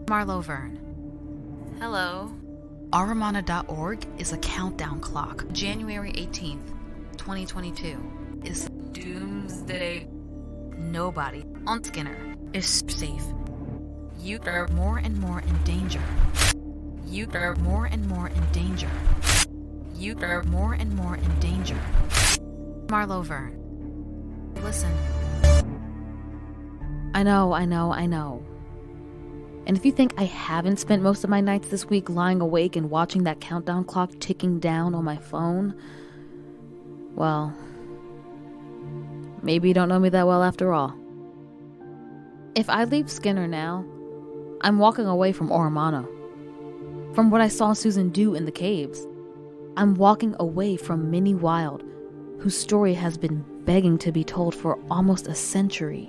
Marlo Verne. Hello. Aramana.org is a countdown clock. January 18th, 2022 is doomsday. Nobody on Skinner is safe. You are more and more in danger. You are more and more in danger. You are more and more in danger. Marlo Verne. Listen. I know. And if you think I haven't spent most of my nights this week lying awake and watching that countdown clock ticking down on my phone, well, maybe you don't know me that well after all. If I leave Skinner now, I'm walking away from Oramana, from what I saw Susan do in the caves. I'm walking away from Minnie Wilde, whose story has been begging to be told for almost a century.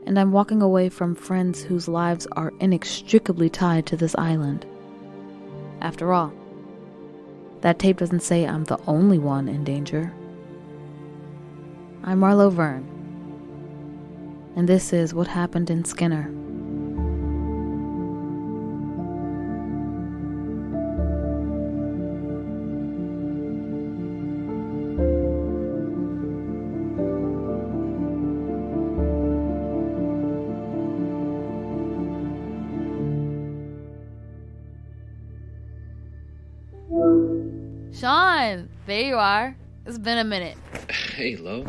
And I'm walking away from friends whose lives are inextricably tied to this island. After all, that tape doesn't say I'm the only one in danger. I'm Marlo Verne, and this is what happened in Skinner. Sean, there you are. It's been a minute. Hey, Lo.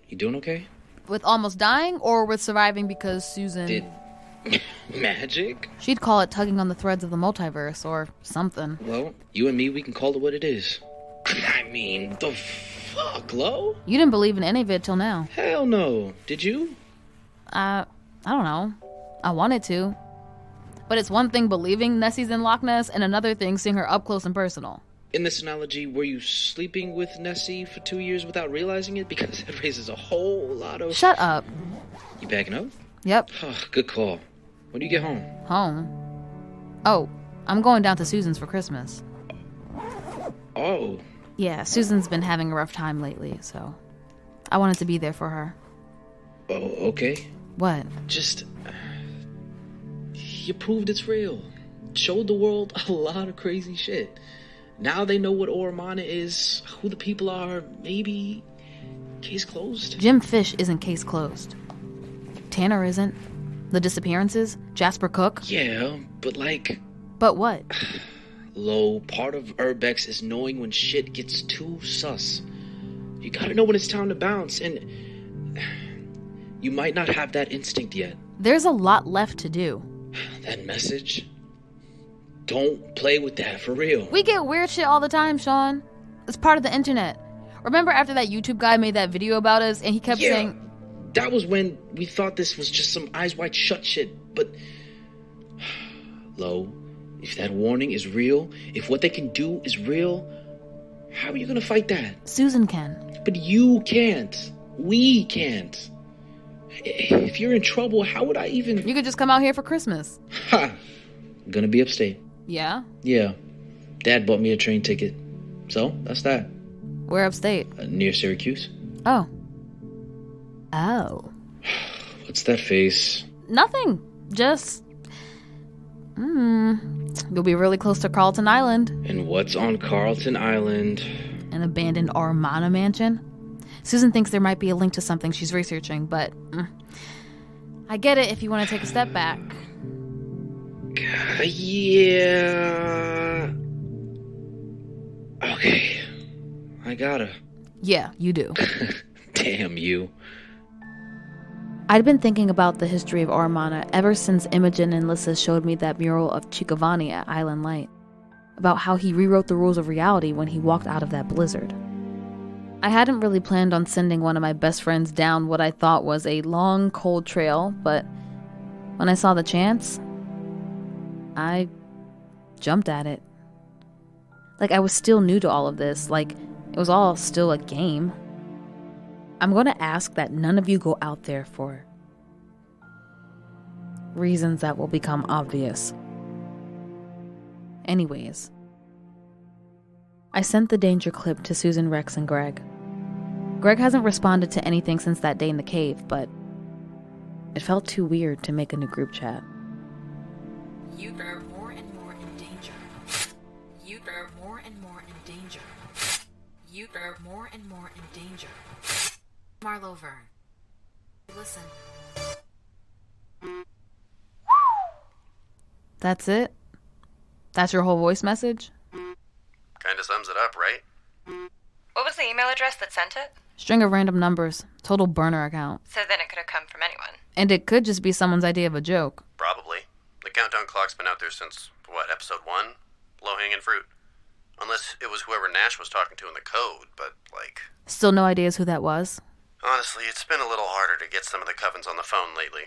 You doing okay? With almost dying or with surviving because Susan... Did magic? She'd call it tugging on the threads of the multiverse or something. Well, you and me, we can call it what it is. I mean, the fuck, Lo? You didn't believe in any of it till now. Hell no. Did you? I don't know. I wanted to. But it's one thing believing Nessie's in Loch Ness and another thing seeing her up close and personal. In this analogy, were you sleeping with Nessie for 2 years without realizing it? Because it raises a whole lot of... Shut up. You backing up? Yep. Oh, good call. When do you get home? Home? Oh, I'm going down to Susan's for Christmas. Oh. Yeah, Susan's been having a rough time lately, so I wanted to be there for her. Oh, okay. What? Just... You proved it's real. Showed the world a lot of crazy shit. Now they know what Oramana is, who the people are, maybe case closed. Jim Fish isn't case closed. Tanner isn't. The disappearances, Jasper Cook. Yeah, but like... But what? Lo, part of Urbex is knowing when shit gets too sus. You gotta know when it's time to bounce, and you might not have that instinct yet. There's a lot left to do. That message... Don't play with that, for real. We get weird shit all the time, Sean. It's part of the internet. Remember after that YouTube guy made that video about us and he kept saying... That was when we thought this was just some eyes wide shut shit, but... Lo, if that warning is real, if what they can do is real, how are you gonna fight that? Susan can. But you can't. We can't. If you're in trouble, how would I even... You could just come out here for Christmas. Ha! I'm gonna be upstate. Yeah? Yeah. Dad bought me a train ticket. So, that's that. Where upstate? Near Syracuse. Oh. What's that face? Nothing. Just... You'll be really close to Carlton Island. And what's on Carlton Island? An abandoned Oramana mansion. Susan thinks there might be a link to something she's researching, but... I get it if you want to take a step back. Yeah. Okay. I gotta. Yeah, you do. Damn you. I'd been thinking about the history of Oramana ever since Imogen and Lissa showed me that mural of Chikavani at Island Light, about how he rewrote the rules of reality when he walked out of that blizzard. I hadn't really planned on sending one of my best friends down what I thought was a long, cold trail, but when I saw the chance, I jumped at it. Like I was still new to all of this, like it was all still a game. I'm going to ask that none of you go out there for reasons that will become obvious. Anyways, I sent the danger clip to Susan, Rex, and Greg. Greg hasn't responded to anything since that day in the cave, but it felt too weird to make a new group chat. You grow more and more in danger. You grow more and more in danger. You grow more and more in danger. Marlo Verne. Listen. That's it? That's your whole voice message? Kinda sums it up, right? What was the email address that sent it? String of random numbers. Total burner account. So then it could have come from anyone. And it could just be someone's idea of a joke. Probably. The countdown clock's been out there since, episode 1? Low-hanging fruit. Unless it was whoever Nash was talking to in the code, but, Still no ideas who that was? honestly, it's been a little harder to get some of the covens on the phone lately.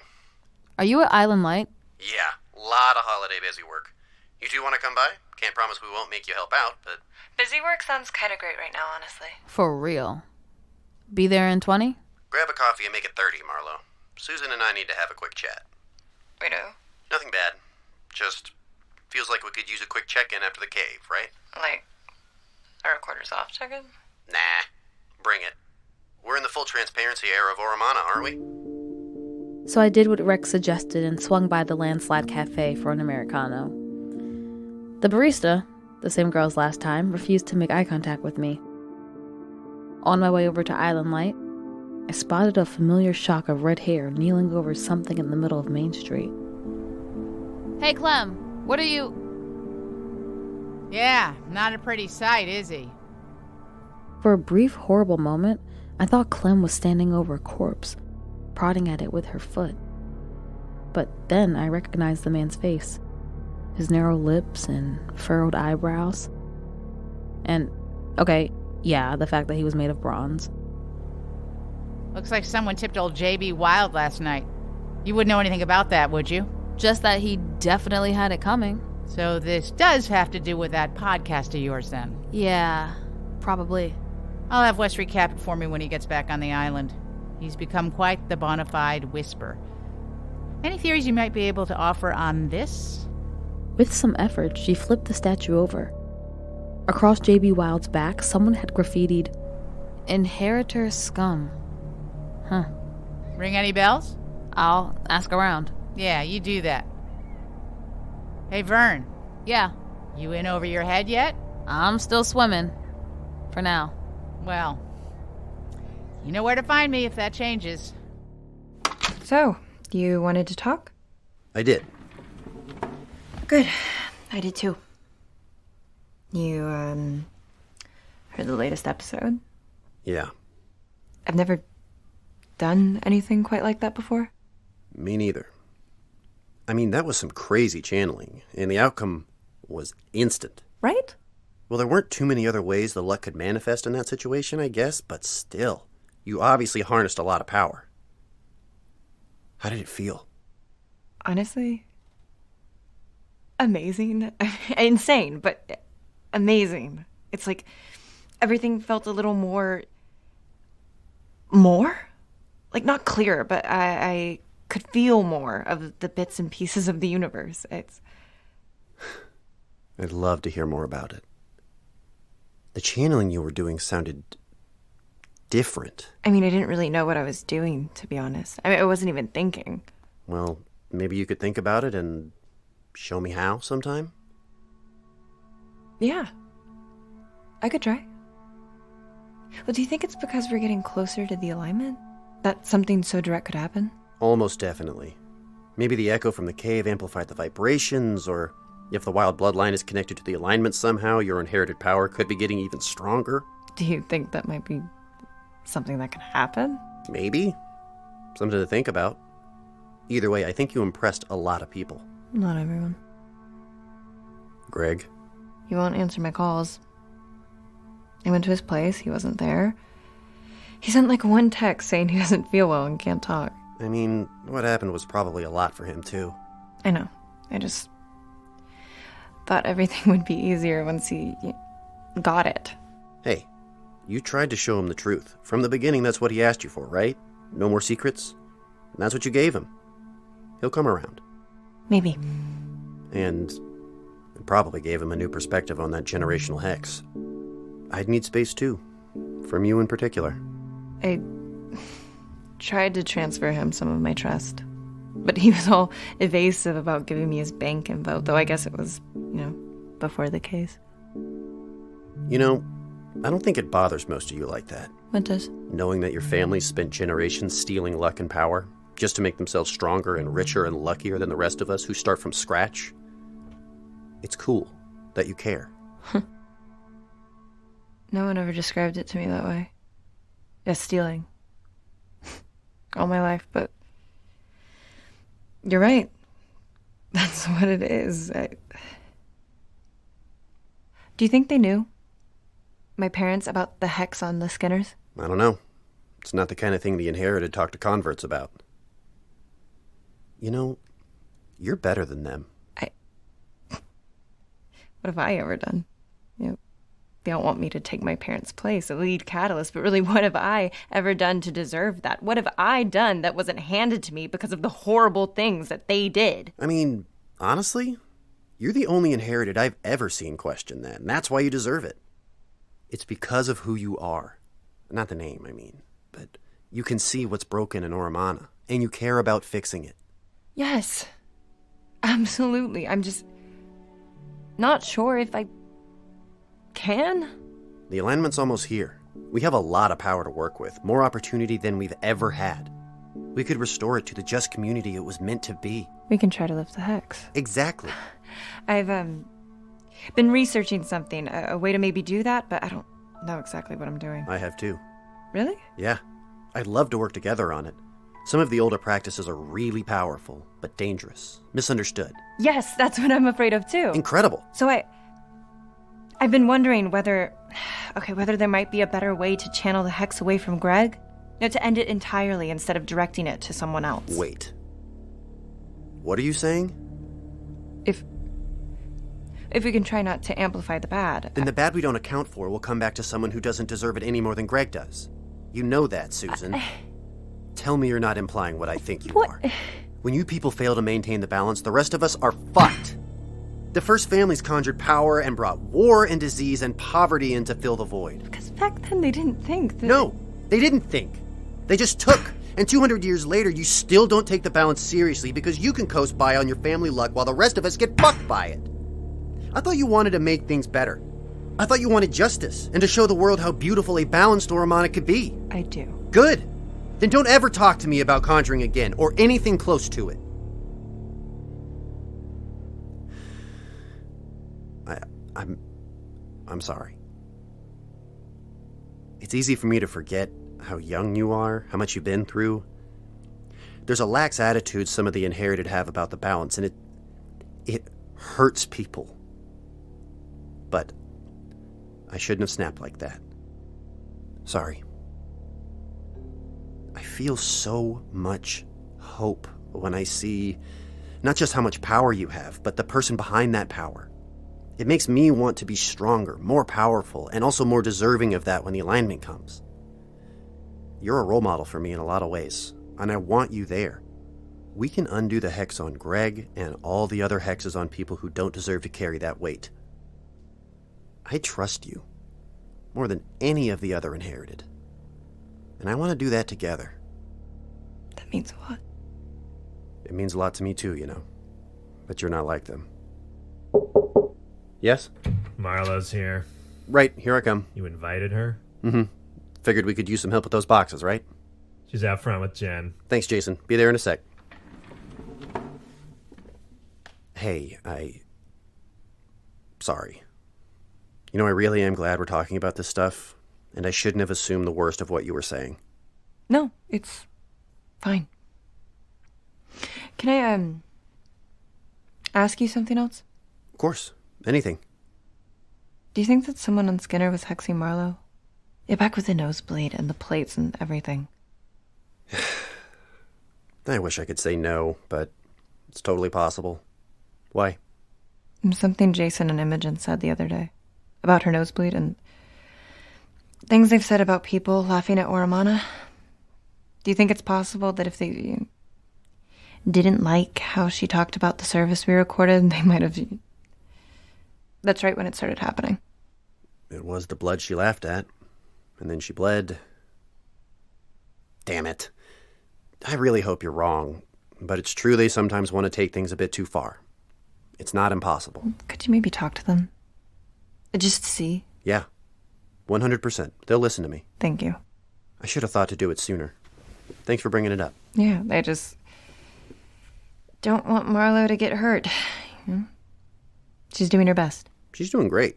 Are you at Island Light? Yeah, lot of holiday busy work. You two want to come by? Can't promise we won't make you help out, but... Busy work sounds kind of great right now, honestly. For real. Be there in 20? Grab a coffee and make it 30, Marlo. Susan and I need to have a quick chat. We do? Nothing bad. Just feels like we could use a quick check-in after the cave, right? Like, a recorder's off check-in? Nah. Bring it. We're in the full transparency era of Oramana, aren't we? So I did what Rex suggested and swung by the Landslide Cafe for an Americano. The barista, the same girl as last time, refused to make eye contact with me. On my way over to Island Light, I spotted a familiar shock of red hair kneeling over something in the middle of Main Street. Hey, Clem, what are you... Yeah, not a pretty sight, is he? For a brief, horrible moment, I thought Clem was standing over a corpse, prodding at it with her foot. But then I recognized the man's face. His narrow lips and furrowed eyebrows. And, okay, yeah, the fact that he was made of bronze. Looks like someone tipped old J.B. Wild last night. You wouldn't know anything about that, would you? Just that he definitely had it coming. So this does have to do with that podcast of yours, then? Yeah, probably. I'll have Wes recap it for me when he gets back on the island. He's become quite the bona fide whisper. Any theories you might be able to offer on this? With some effort, she flipped the statue over. Across J.B. Wild's back, someone had graffitied, "Inheritor Scum." Huh. Ring any bells? I'll ask around. Yeah, you do that. Hey, Vern. Yeah, You in over your head yet? I'm still swimming. For now. Well, you know where to find me if that changes. So, you wanted to talk? I did. Good. I did too. You, heard the latest episode? Yeah, I've never done anything quite like that before. me neither. I mean, that was some crazy channeling, and the outcome was instant. Right? Well, there weren't too many other ways the luck could manifest in that situation, I guess, but still, you obviously harnessed a lot of power. How did it feel? Honestly, amazing. Insane, but amazing. It's like everything felt a little more? Like, not clear, but I could feel more of the bits and pieces of the universe. I'd love to hear more about it. The channeling you were doing sounded different. I mean, I didn't really know what I was doing, to be honest. I wasn't even thinking. Well, maybe you could think about it and show me how sometime? Yeah. I could try. Well, do you think it's because we're getting closer to the alignment? That something so direct could happen? Almost definitely. Maybe the echo from the cave amplified the vibrations, or if the wild bloodline is connected to the alignment somehow, your inherited power could be getting even stronger. Do you think that might be something that can happen? Maybe. Something to think about. Either way, I think you impressed a lot of people. Not everyone. Greg? He won't answer my calls. I went to his place, he wasn't there. He sent like one text saying he doesn't feel well and can't talk. I mean, what happened was probably a lot for him, too. I know. I just thought everything would be easier once he got it. Hey, you tried to show him the truth. From the beginning, that's what he asked you for, right? No more secrets? And that's what you gave him. He'll come around. Maybe. And it probably gave him a new perspective on that generational hex. I'd need space, too. From you in particular. I tried to transfer him some of my trust. But he was all evasive about giving me his bank info, though I guess it was, before the case. You know, I don't think it bothers most of you like that. What does? Knowing that your family spent generations stealing luck and power just to make themselves stronger and richer and luckier than the rest of us who start from scratch. It's cool that you care. No one ever described it to me that way. As stealing. All my life, but you're right. That's what it is. Do you think they knew? My parents about the hex on the Skinners? I don't know. It's not the kind of thing the Inherited talk to converts about. You know, you're better than them. What have I ever done? They don't want me to take my parents' place, a lead catalyst, but really, what have I ever done to deserve that? What have I done that wasn't handed to me because of the horrible things that they did? I mean, honestly, you're the only Inherited I've ever seen question that, and that's why you deserve it. It's because of who you are. Not the name, I mean. But you can see what's broken in Oromana, and you care about fixing it. Yes, absolutely. I'm just not sure if I can. The alignment's almost here. We have a lot of power to work with, more opportunity than we've ever had. We could restore it to the just community it was meant to be. We can try to lift the hex. Exactly. I've been researching something, a way to maybe do that, but I don't know exactly what I'm doing. I have too. Really? Yeah. I'd love to work together on it. Some of the older practices are really powerful, but dangerous. Misunderstood. Yes, that's what I'm afraid of too. Incredible. So I've been wondering whether there might be a better way to channel the hex away from Greg. To end it entirely instead of directing it to someone else. Wait. What are you saying? If we can try not to amplify the bad. Then the bad we don't account for will come back to someone who doesn't deserve it any more than Greg does. You know that, Susan. Tell me you're not implying what I think you are. When you people fail to maintain the balance, the rest of us are fucked. The first families conjured power and brought war and disease and poverty in to fill the void. Because back then they didn't think that... No, they didn't think. They just took. And 200 years later, you still don't take the balance seriously because you can coast by on your family luck while the rest of us get fucked by it. I thought you wanted to make things better. I thought you wanted justice and to show the world how beautiful a balanced Oromana could be. I do. Good. Then don't ever talk to me about conjuring again or anything close to it. I'm sorry. It's easy for me to forget how young you are, how much you've been through. There's a lax attitude some of the Inherited have about the balance, and it hurts people. But I shouldn't have snapped like that. Sorry. I feel so much hope when I see not just how much power you have, but the person behind that power. It makes me want to be stronger, more powerful, and also more deserving of that when the alignment comes. You're a role model for me in a lot of ways, and I want you there. We can undo the hex on Greg and all the other hexes on people who don't deserve to carry that weight. I trust you more than any of the other Inherited. And I want to do that together. That means a lot. It means a lot to me too, you know. But you're not like them. Yes? Marlo's here. Right, here I come. You invited her? Mm-hmm. Figured we could use some help with those boxes, right? She's out front with Jen. Thanks, Jason. Be there in a sec. Hey, Sorry. You know, I really am glad we're talking about this stuff, and I shouldn't have assumed the worst of what you were saying. No, it's fine. Can I, ask you something else? Of course. Anything. Do you think that someone on Skinner was hexing Marlo? Yeah, back with the nosebleed and the plates and everything. I wish I could say no, but it's totally possible. Why? Something Jason and Imogen said the other day about her nosebleed and things they've said about people laughing at Oromana. Do you think it's possible that if they didn't like how she talked about the service we recorded, they might have... That's right when it started happening. It was the blood she laughed at, and then she bled. Damn it. I really hope you're wrong, but it's true they sometimes want to take things a bit too far. It's not impossible. Could you maybe talk to them? Just see? Yeah, 100%. They'll listen to me. Thank you. I should have thought to do it sooner. Thanks for bringing it up. Yeah, I just don't want Marlo to get hurt. She's doing her best. She's doing great.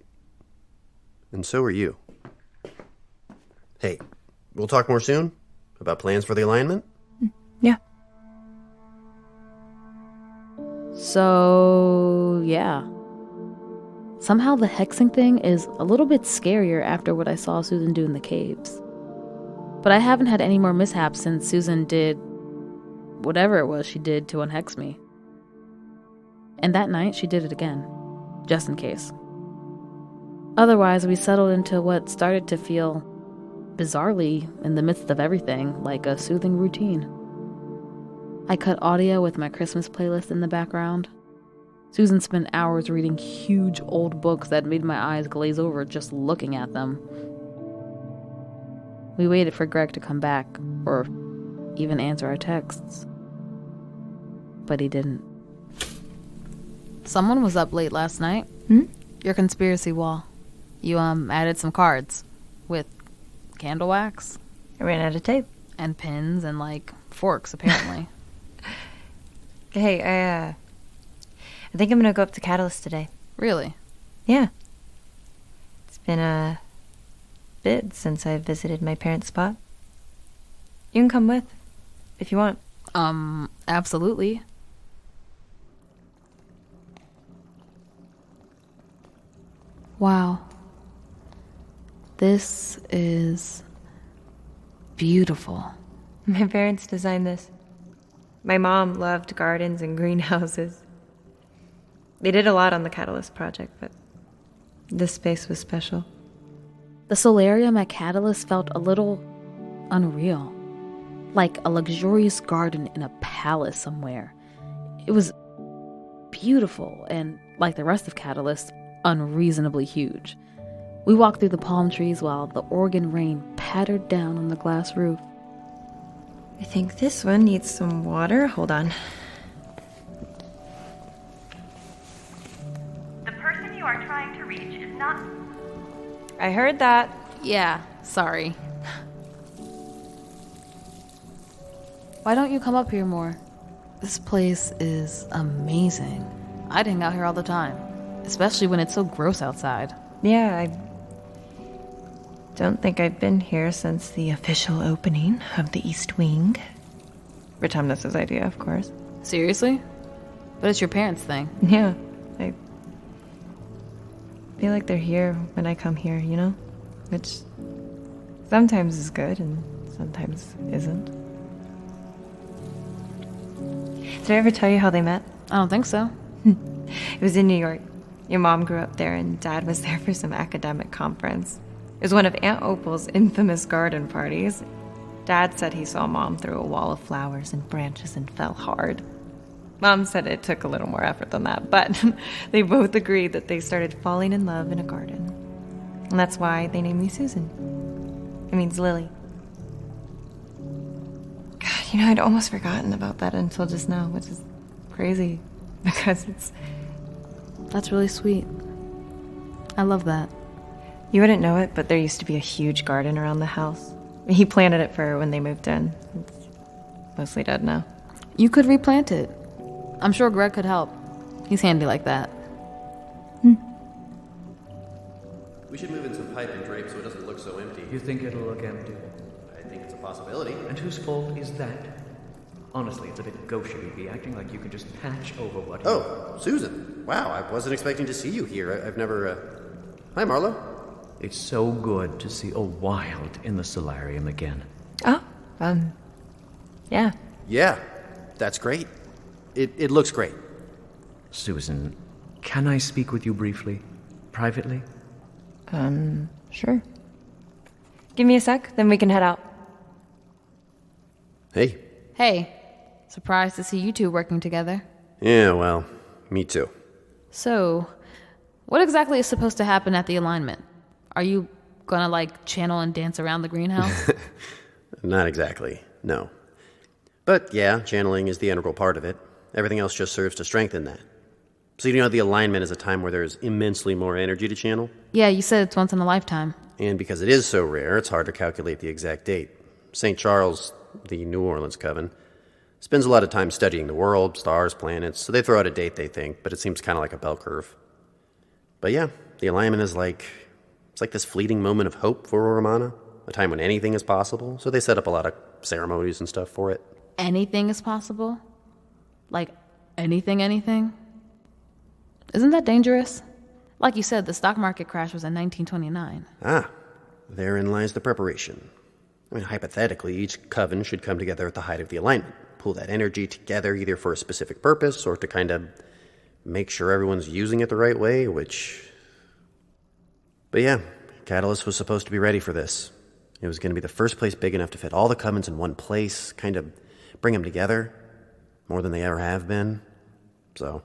And so are you. Hey, we'll talk more soon? About plans for the alignment? Yeah. So, yeah. Somehow the hexing thing is a little bit scarier after what I saw Susan do in the caves. But I haven't had any more mishaps since Susan did whatever it was she did to unhex me. And that night she did it again, just in case. Otherwise, we settled into what started to feel bizarrely, in the midst of everything, like a soothing routine. I cut audio with my Christmas playlist in the background. Susan spent hours reading huge old books that made my eyes glaze over just looking at them. We waited for Greg to come back, or even answer our texts. But he didn't. Someone was up late last night. Your conspiracy wall. You added some cards with candle wax. I ran out of tape. And pins and, forks, apparently. Hey, I think I'm gonna go up to Catalyst today. Really? Yeah. It's been a bit since I visited my parents' spot. You can come with, if you want. Absolutely. Wow. This is beautiful. My parents designed this. My mom loved gardens and greenhouses. They did a lot on the Catalyst project, but this space was special. The solarium at Catalyst felt a little unreal. Like a luxurious garden in a palace somewhere. It was beautiful and, like the rest of Catalyst, unreasonably huge. We walked through the palm trees while the Oregon rain pattered down on the glass roof. I think this one needs some water. Hold on. The person you are trying to reach is not... I heard that. Yeah, sorry. Why don't you come up here more? This place is amazing. I'd hang out here all the time, especially when it's so gross outside. Yeah, I don't think I've been here since the official opening of the East Wing. Vertumnus's idea, of course. Seriously? But it's your parents' thing. Yeah, I feel like they're here when I come here, you know? Which sometimes is good and sometimes isn't. Did I ever tell you how they met? I don't think so. It was in New York. Your mom grew up there and Dad was there for some academic conference. It was one of Aunt Opal's infamous garden parties. Dad said he saw Mom through a wall of flowers and branches and fell hard. Mom said it took a little more effort than that, but they both agreed that they started falling in love in a garden. And that's why they named me Susan. It means lily. God, I'd almost forgotten about that until just now, which is crazy because That's really sweet. I love that. You wouldn't know it, but there used to be a huge garden around the house. He planted it for her when they moved in. It's mostly dead now. You could replant it. I'm sure Greg could help. He's handy like that. We should move in some pipe and drape so it doesn't look so empty. You think it'll look empty? I think it's a possibility. And whose fault is that? Honestly, it's a bit gauche to be acting like you can just patch over what... Oh, Susan. Wow, I wasn't expecting to see you here. I've never, Hi, Marlo. It's so good to see a wild in the solarium again. Oh, yeah. Yeah, that's great. It looks great. Susan, can I speak with you briefly? Privately? Sure. Give me a sec, then we can head out. Hey. Hey, surprised to see you two working together. Yeah, well, me too. So, what exactly is supposed to happen at the alignment? Are you gonna, channel and dance around the greenhouse? Not exactly, no. But yeah, channeling is the integral part of it. Everything else just serves to strengthen that. So you know the alignment is a time where there's immensely more energy to channel? Yeah, you said it's once in a lifetime. And because it is so rare, it's hard to calculate the exact date. St. Charles, the New Orleans coven, spends a lot of time studying the world, stars, planets, so they throw out a date they think, but it seems kind of like a bell curve. But yeah, the alignment is it's like this fleeting moment of hope for Oromana, a time when anything is possible, so they set up a lot of ceremonies and stuff for it. Anything is possible? Like, anything? Isn't that dangerous? Like you said, the stock market crash was in 1929. Ah, therein lies the preparation. I mean, hypothetically, each coven should come together at the height of the alignment, pull that energy together either for a specific purpose or to kind of make sure everyone's using it the right way, But yeah, Catalyst was supposed to be ready for this. It was going to be the first place big enough to fit all the covens in one place, kind of bring them together, more than they ever have been. So,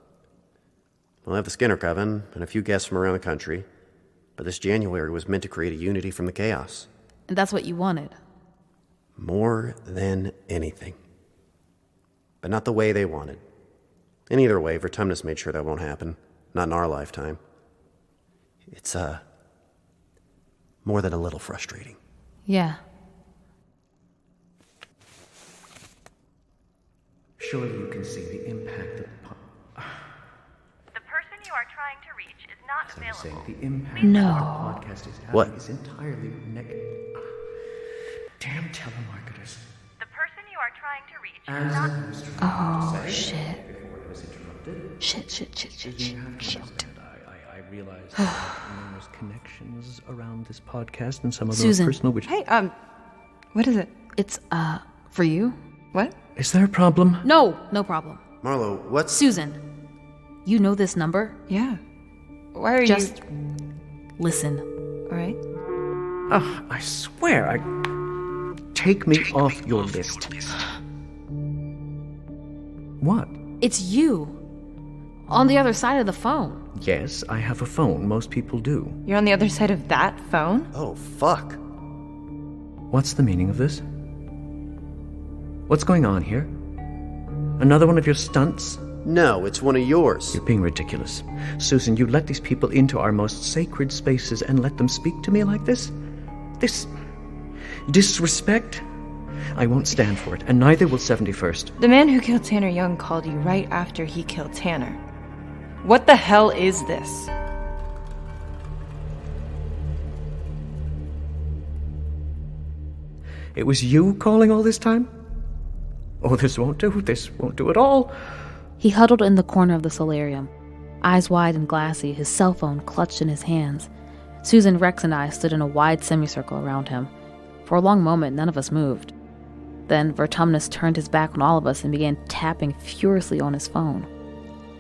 we'll have the Skinner Coven and a few guests from around the country, but this January was meant to create a unity from the chaos. And that's what you wanted. More than anything. But not the way they wanted. And either way, Vertumnus made sure that won't happen. Not in our lifetime. It's, more than a little frustrating. Yeah. Surely you can see the impact of The person you are trying to reach is not as I was saying, available. the impact No. our podcast is having What? is entirely damn telemarketers. The person you are trying to reach is As not. I was trying Oh, to say shit. before I was interrupted, Shit. I realized that numerous connections around this podcast and some of Susan. those personal. Which Hey, what is it? It's, for you? What? is there a problem? No problem. Marlo, what's... Susan, you know this number? Yeah. Why are Just listen. you... All right. Ugh, I swear, take me off your list. What? It's you. On the other side of the phone. Yes, I have a phone. Most people do. You're on the other side of that phone? Oh, fuck. What's the meaning of this? What's going on here? Another one of your stunts? No, it's one of yours. You're being ridiculous. Susan, you let these people into our most sacred spaces and let them speak to me like this? This disrespect? I won't stand for it, and neither will 71st. The man who killed Tanner Young called you right after he killed Tanner. What the hell is this? It was you calling all this time? Oh, this won't do at all. He huddled in the corner of the solarium, eyes wide and glassy, his cell phone clutched in his hands. Susan, Rex, and I stood in a wide semicircle around him. For a long moment, none of us moved. Then Vertumnus turned his back on all of us and began tapping furiously on his phone.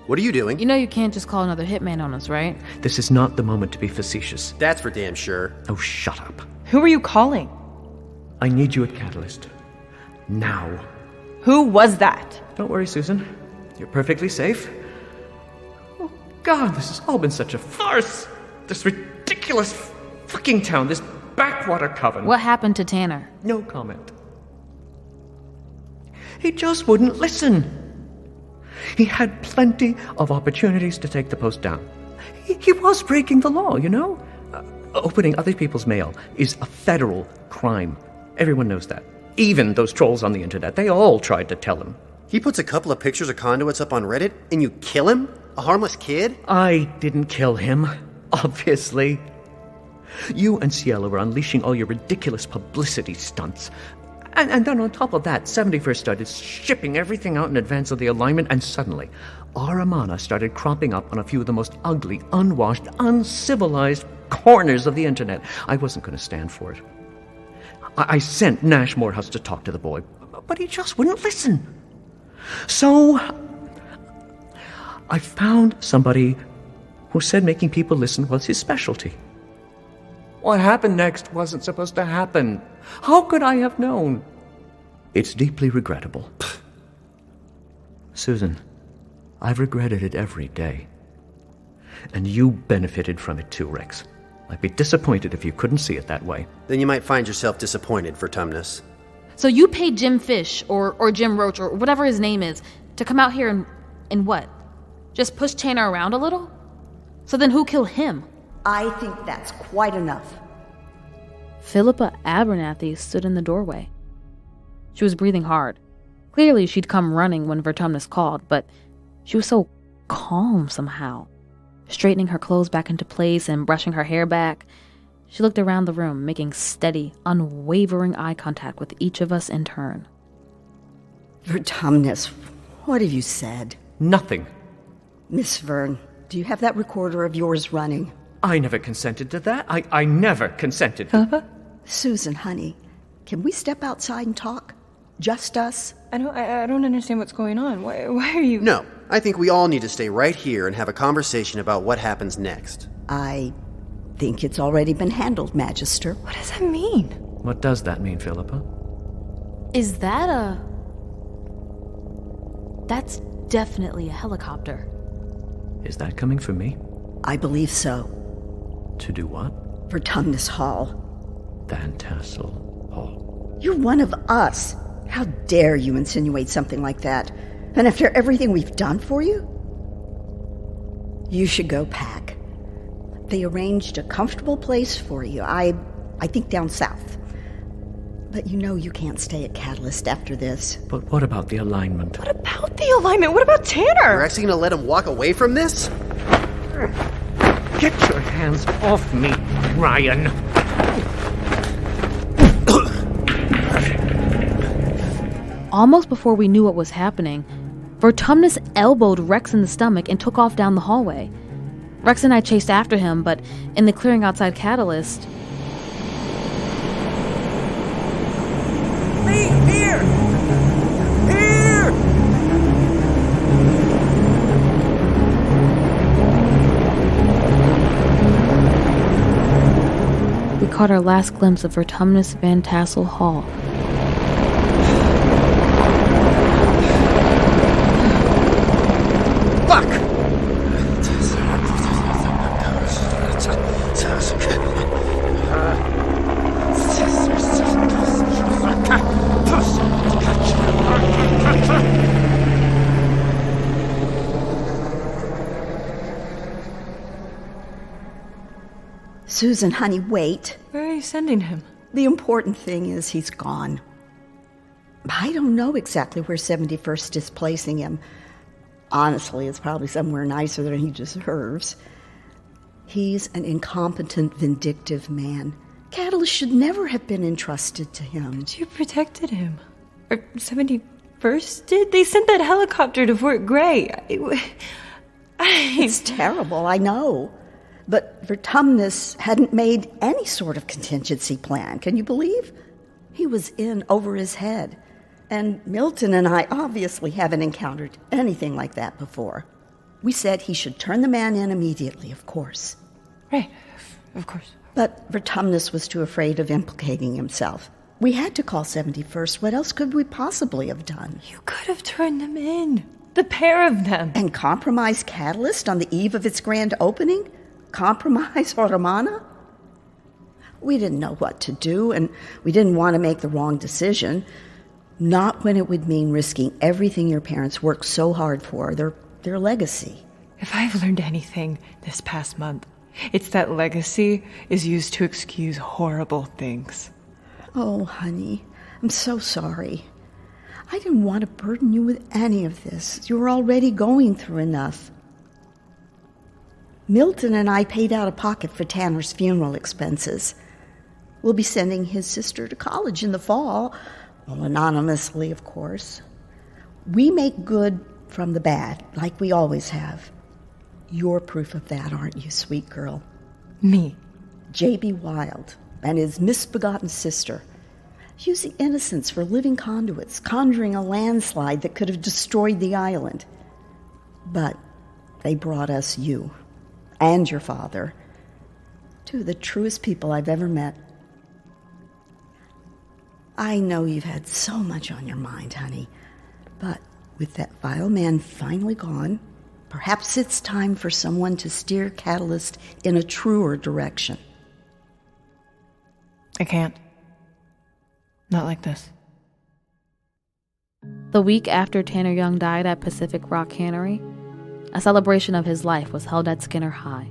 What are you doing? You know you can't just call another hitman on us, right? This is not the moment to be facetious. That's for damn sure. Oh, shut up. Who are you calling? I need you at Catalyst. Now. Who was that? Don't worry, Susan. You're perfectly safe. Oh, God, this has all been such a farce. This ridiculous fucking town, this backwater coven. What happened to Tanner? No comment. He just wouldn't listen. He had plenty of opportunities to take the post down. He was breaking the law, you know? Opening other people's mail is a federal crime. Everyone knows that. Even those trolls on the internet, they all tried to tell him. He puts a couple of pictures of conduits up on Reddit, and you kill him? A harmless kid? I didn't kill him, obviously. You and Cielo were unleashing all your ridiculous publicity stunts. And then on top of that, 71st started shipping everything out in advance of the alignment, and suddenly, Aramana started cropping up on a few of the most ugly, unwashed, uncivilized corners of the internet. I wasn't going to stand for it. I sent Nash Morehouse to talk to the boy, but he just wouldn't listen. So, I found somebody who said making people listen was his specialty. What happened next wasn't supposed to happen. How could I have known? It's deeply regrettable. Susan, I've regretted it every day. And you benefited from it too, Rex. I'd be disappointed if you couldn't see it that way. Then you might find yourself disappointed, Vertumnus. So you paid Jim Fish or Jim Roach or whatever his name is to come out here and what? Just push Tanner around a little? So then who killed him? I think that's quite enough. Philippa Abernathy stood in the doorway. She was breathing hard. Clearly she'd come running when Vertumnus called, but she was so calm somehow. Straightening her clothes back into place and brushing her hair back, she looked around the room, making steady, unwavering eye contact with each of us in turn. Vertumnus, what have you said? Nothing. Miss Vern, do you have that recorder of yours running? I never consented to that. I never consented. Philippa? Susan, honey, can we step outside and talk? Just us? I don't understand what's going on. Why are you... No, I think we all need to stay right here and have a conversation about what happens next. I think it's already been handled, Magister. What does that mean? What does that mean, Philippa? Is that a... That's definitely a helicopter. Is that coming from me? I believe so. To do what? Vertumnus Hall. Van Tassel Hall. You're one of us. How dare you insinuate something like that? And after everything we've done for you? You should go pack. They arranged a comfortable place for you. I think down south. But you know you can't stay at Catalyst after this. But what about the alignment? What about the alignment? What about You're Tanner? actually gonna let him walk away from this? Get your hands off me, Ryan! Almost before we knew what was happening, Vertumnus elbowed Rex in the stomach and took off down the hallway. Rex and I chased after him, but in the clearing outside Catalyst... Here! Here! we caught our last glimpse of Vertumnus Van Tassel Hall. Fuck! Susan, honey, wait. Where are you sending him? The important thing is he's gone. I don't know exactly where 71st is placing him. Honestly, it's probably somewhere nicer than he deserves. He's an incompetent, vindictive man. Catalyst should never have been entrusted to him. But you protected him. Or 71st did? They sent that helicopter to Fort Gray. It's terrible, I know. But Vertumnus hadn't made any sort of contingency plan. Can you believe? He was in over his head. And Milton and I obviously haven't encountered anything like that before. We said he should turn the man in immediately, of course. Right, of course. But Vertumnus was too afraid of implicating himself. We had to call 71st. What else could we possibly have done? You could have turned them in. The pair of them. And compromise Catalyst on the eve of its grand opening? Compromise Oromana? We didn't know what to do, and we didn't want to make the wrong decision. Not when it would mean risking everything your parents worked so hard for, their legacy. If I've learned anything this past month, it's that legacy is used to excuse horrible things. Oh, honey, I'm so sorry. I didn't want to burden you with any of this. You were already going through enough. Milton and I paid out of pocket for Tanner's funeral expenses. We'll be sending his sister to college in the fall. Well, anonymously, of course. We make good from the bad, like we always have. You're proof of that, aren't you, sweet girl? Me? J.B. Wilde and his misbegotten sister, using innocence for living conduits, conjuring a landslide that could have destroyed the island. But they brought us you and your father, two of the truest people I've ever met. I know you've had so much on your mind, honey, but with that vile man finally gone, perhaps it's time for someone to steer Catalyst in a truer direction. I can't. Not like this. The week after Tanner Young died at Pacific Rock Cannery, a celebration of his life was held at Skinner High.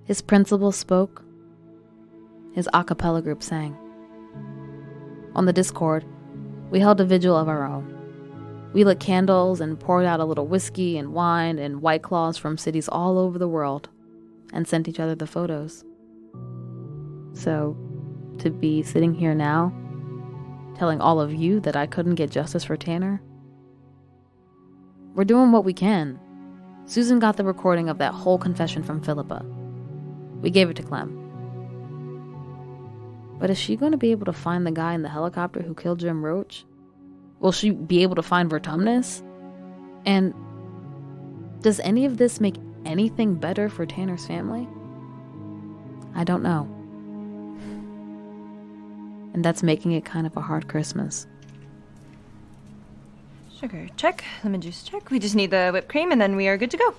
His principal spoke. His a cappella group sang. On the Discord, we held a vigil of our own. We lit candles and poured out a little whiskey and wine and White Claws from cities all over the world and sent each other the photos. So, to be sitting here now, telling all of you that I couldn't get justice for Tanner, we're doing what we can. Susan got the recording of that whole confession from Philippa. We gave it to Clem. But is she going to be able to find the guy in the helicopter who killed Jim Roach? Will she be able to find Vertumnus? And does any of this make anything better for Tanner's family? I don't know. And that's making it kind of a hard Christmas. Sugar, check. Lemon juice, check. We just need the whipped cream and then we are good to go.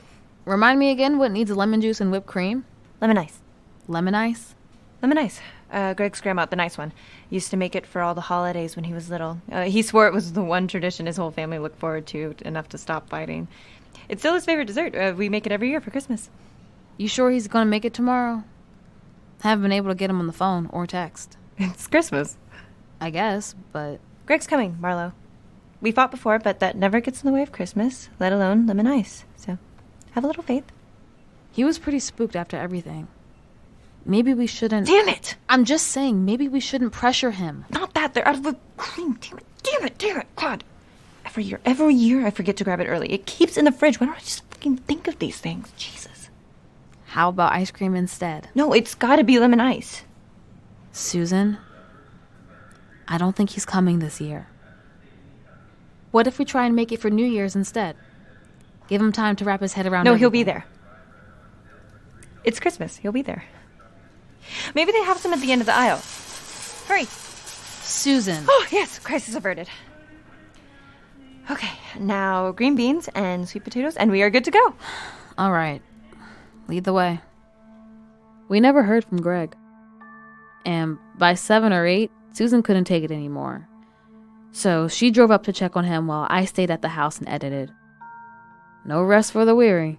Remind me again what needs lemon juice and whipped cream? Lemon ice. Lemon ice? Lemon ice. Greg's grandma, the nice one, used to make it for all the holidays when he was little. He swore it was the one tradition his whole family looked forward to enough to stop fighting. It's still his favorite dessert. We make it every year for Christmas. You sure he's going to make it tomorrow? Haven't been able to get him on the phone or text. It's Christmas. I guess, but... Greg's coming, Marlo. We fought before, but that never gets in the way of Christmas, let alone lemon ice. So, have a little faith. He was pretty spooked after everything. Maybe we shouldn't... Damn it! I'm just saying, maybe we shouldn't pressure him. Not that, they're out of the cream. Damn it, God. Every year I forget to grab it early. It keeps in the fridge. Why don't I just fucking think of these things? Jesus. How about ice cream instead? No, it's gotta be lemon ice. Susan, I don't think he's coming this year. What if we try and make it for New Year's instead? Give him time to wrap his head around No, everything. he'll be there. It's Christmas. He'll be there. Maybe they have some at the end of the aisle. Hurry. Susan. Oh, yes. Crisis averted. Okay, now green beans and sweet potatoes, and we are good to go. All right. Lead the way. We never heard from Greg. And by 7 or 8, Susan couldn't take it anymore. So she drove up to check on him while I stayed at the house and edited. No rest for the weary.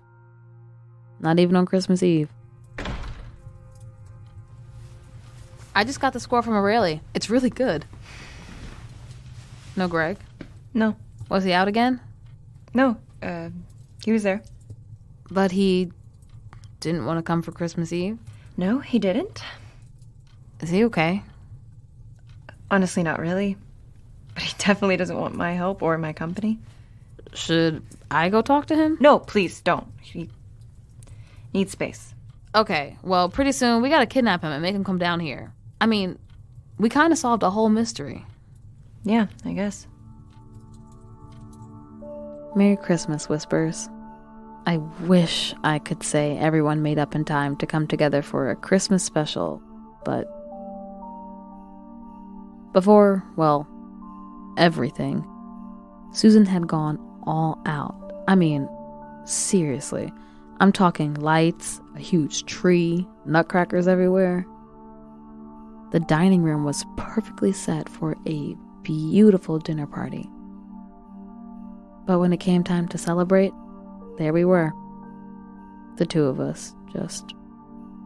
Not even on Christmas Eve. I just got the score from Aurelie. It's really good. No Greg? No. Was he out again? No. He was there. But he didn't want to come for Christmas Eve? No, he didn't. Is he okay? Honestly, not really. But he definitely doesn't want my help or my company. Should I go talk to him? No, please don't. He needs space. Okay, well, pretty soon we gotta kidnap him and make him come down here. I mean, we kind of solved a whole mystery. Yeah, I guess. Merry Christmas, Whispers. I wish I could say everyone made up in time to come together for a Christmas special, but before, well, everything, Susan had gone all out. I mean, seriously. I'm talking lights, a huge tree, nutcrackers everywhere. The dining room was perfectly set for a beautiful dinner party. But when it came time to celebrate, there we were. The two of us, just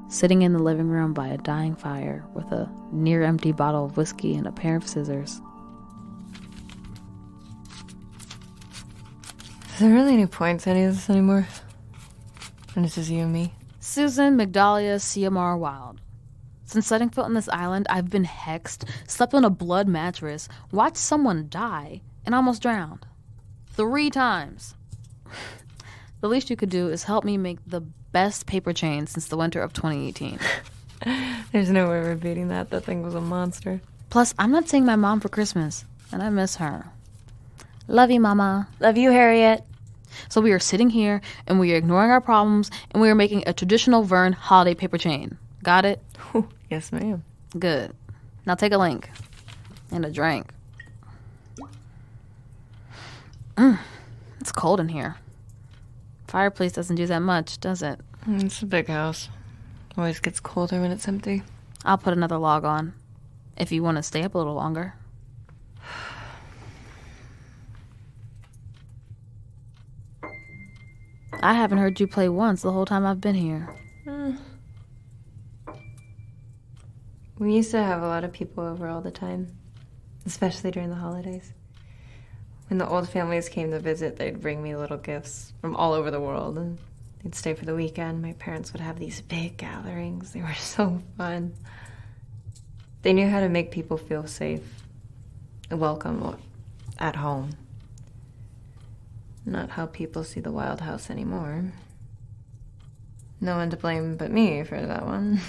sitting in the living room by a dying fire with a near-empty bottle of whiskey and a pair of scissors. Is there really any point to any of this anymore? And it's just you and me? Susan Migdalia Ciamar Wild. Since setting foot on this island, I've been hexed, slept on a blood mattress, watched someone die, and almost drowned. 3 times. The least you could do is help me make the best paper chain since the winter of 2018. There's no way we're beating that. That thing was a monster. Plus, I'm not seeing my mom for Christmas, and I miss her. Love you, Mama. Love you, Harriet. So we are sitting here, and we are ignoring our problems, and we are making a traditional Vern holiday paper chain. Got it? Yes, ma'am. Good. Now take a link. And a drink. It's cold in here. Fireplace doesn't do that much, does it? It's a big house. Always gets colder when it's empty. I'll put another log on, if you want to stay up a little longer. I haven't heard you play once the whole time I've been here. We used to have a lot of people over all the time, especially during the holidays. When the old families came to visit, they'd bring me little gifts from all over the world, and they'd stay for the weekend. My parents would have these big gatherings. They were so fun. They knew how to make people feel safe, welcome, at home. Not how people see the Wild House anymore. No one to blame but me for that one.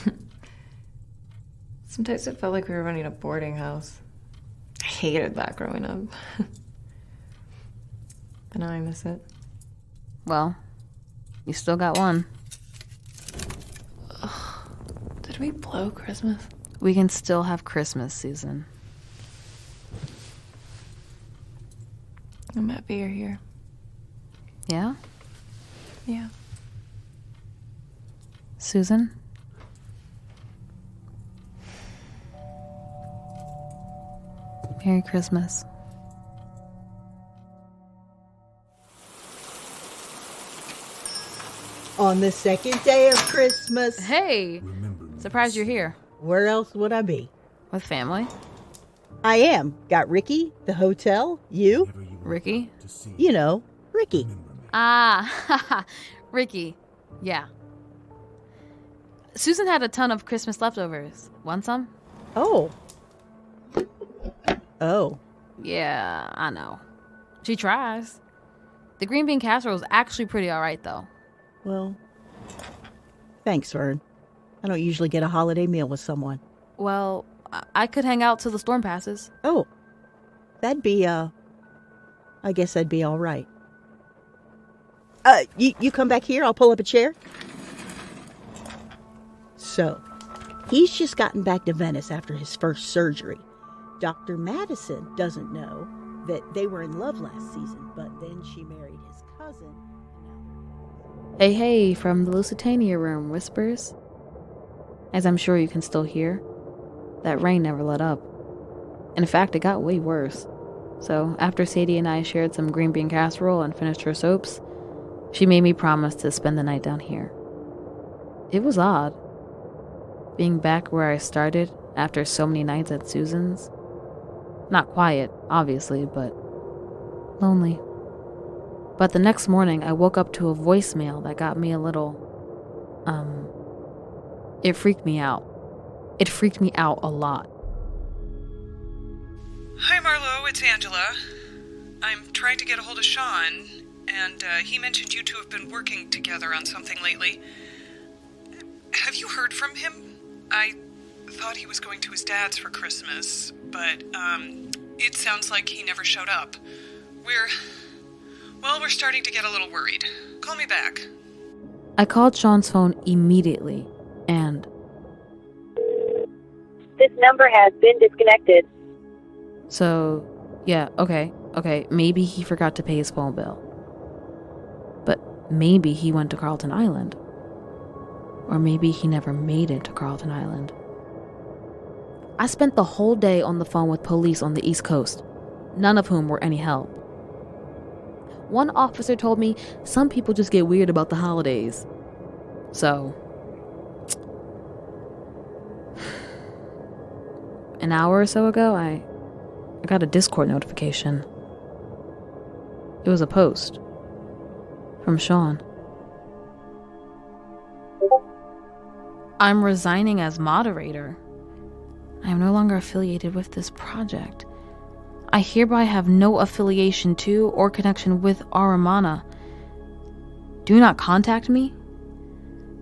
Sometimes it felt like we were running a boarding house. I hated that growing up. But now I miss it. Well, you still got one. Ugh. Did we blow Christmas? We can still have Christmas, Susan. I'm happy you're here. Yeah? Yeah. Susan? Merry Christmas. On the second day of Christmas. Hey! Surprised you're here. Where else would I be? With family. I am. Got Ricky, the hotel, you. Ricky? You know, Ricky. Ah, Ricky. Yeah. Susan had a ton of Christmas leftovers. Want some? Oh. Oh. Yeah, I know. She tries. The green bean casserole is actually pretty alright, though. Well, thanks, Vern. I don't usually get a holiday meal with someone. Well, I could hang out till the storm passes. Oh. That'd be, I guess that'd be all right. You come back here, I'll pull up a chair. So, he's just gotten back to Venice after his first surgery. Dr. Madison doesn't know that they were in love last season, but then she married his cousin. Hey, from the Lusitania room, whispers. As I'm sure you can still hear, that rain never let up. In fact, it got way worse. So, after Sadie and I shared some green bean casserole and finished her soaps, she made me promise to spend the night down here. It was odd, being back where I started after so many nights at Susan's. Not quiet, obviously, but lonely. But the next morning, I woke up to a voicemail that got me a little, it freaked me out. It freaked me out a lot. Hi, Marlo, it's Angela. I'm trying to get a hold of Sean, and he mentioned you two have been working together on something lately. Have you heard from him? I thought he was going to his dad's for Christmas, but it sounds like he never showed up. We're starting to get a little worried. Call me back. I called Sean's phone immediately, and... This number has been disconnected. So, yeah, okay, maybe he forgot to pay his phone bill. But maybe he went to Carlton Island. Or maybe he never made it to Carlton Island. I spent the whole day on the phone with police on the East Coast, none of whom were any help. One officer told me some people just get weird about the holidays. So, an hour or so ago, I got a Discord notification. It was a post from Sean. I'm resigning as moderator. I am no longer affiliated with this project. I hereby have no affiliation to or connection with Aramana. Do not contact me.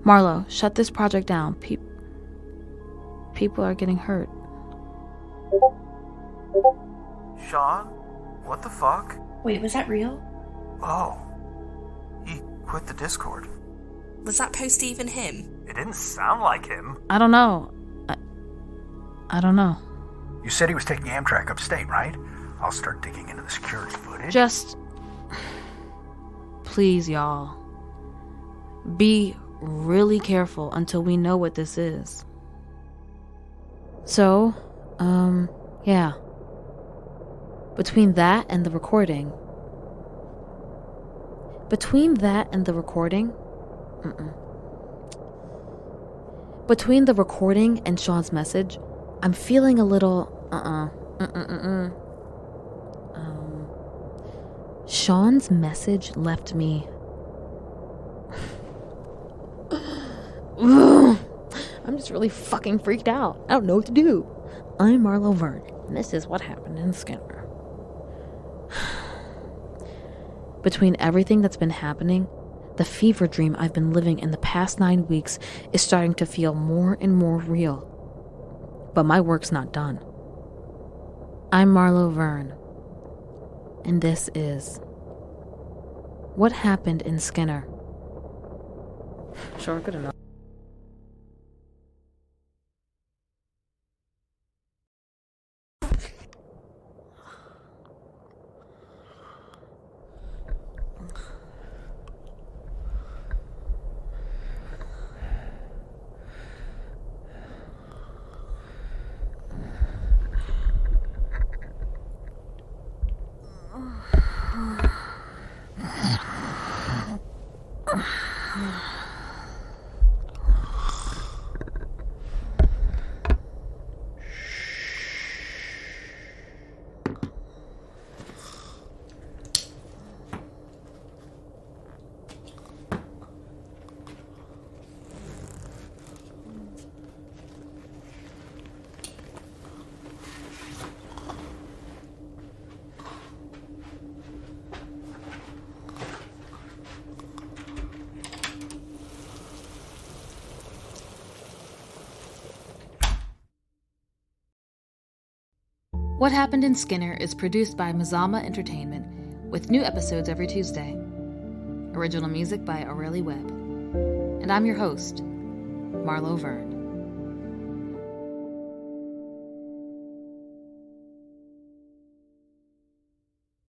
Marlo, shut this project down. People are getting hurt. Sean? What the fuck? Wait, was that real? Oh. He quit the Discord. Was that post even him? It didn't sound like him. I don't know. I don't know. You said he was taking Amtrak upstate, right? I'll start digging into the security footage. Just... please, y'all. Be really careful until we know what this is. So, yeah. Between that and the recording, Between that and the recording, between the recording and Sean's message, I'm feeling a little, Sean's message left me. I'm just really fucking freaked out. I don't know what to do. I'm Marlo Verne, and this is what happened in Skinner. Between everything that's been happening, the fever dream I've been living in the past 9 weeks is starting to feel more and more real. But my work's not done. I'm Marlo Verne, and this is What Happened in Skinner. Sure, good enough. What Happened in Skinner is produced by Mazama Entertainment, with new episodes every Tuesday. Original music by Aurelie Webb. And I'm your host, Marlo Verne.